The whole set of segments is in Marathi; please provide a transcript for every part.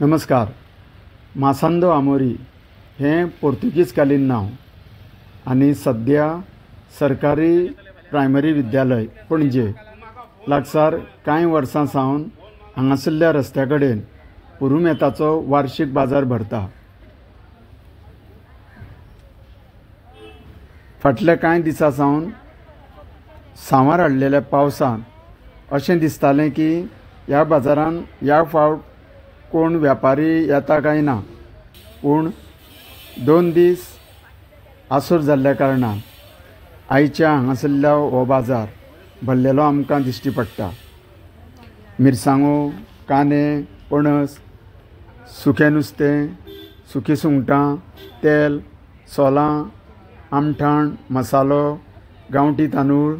नमस्कार. मासांदो आमोरी हे पोर्तुगीज कालीन नाव आणि सध्या सरकारी प्रायमरी विद्यालय पणजे लागसार कांय वर्सां सावन हांगासरल्या रस्त्या कडेन पुरुमेताचो वार्षिक बाजार भरता. फाटल्या कांय दिसां सावन सांवार हाडलेल्या पावसान अशें दिसतालें की ह्या बाजारान ह्या फावट कोण व्यापारी येता काय ना, पूण 2 दीस आसूर जाल्ल्या कारणान आयच्या हांगासरल्या हो बाजार भरलेलो आमकां दिश्टी पडटा. मिरसांगो, कांदे, पणस, सुकें नुस्तें, सुकी सुंगटां, तेल, सोलां, आमठाण, मसालो, गांवठी तांदूळ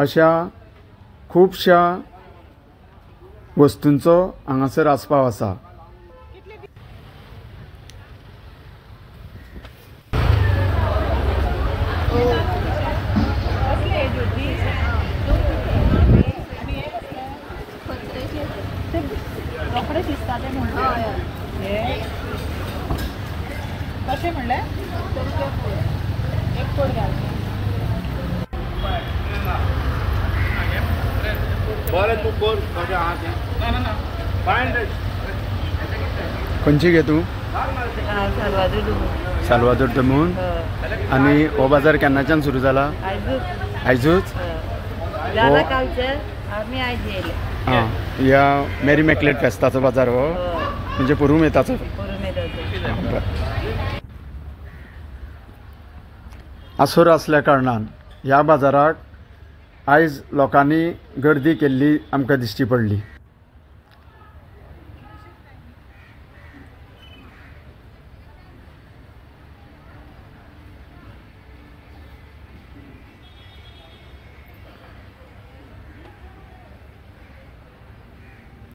अशा खुबशा वस्तूंचो हांगासर आस्पाव आसा. कशें म्हणलें एक कोड घाल. खंयची घे तूं? साल्वादोर दमून. आनी हो बाजार केन्नाच्यान सुरू जाला? आयजूच. हां, ह्या मेरी मॅकलेट फेस्ताचो बाजार हो, म्हणजे पुरुमेताचो. आसूर आसल्या कारणान ह्या बाजाराक आयज लोकांनी गर्दी केल्ली आमकां दिश्टी पडली.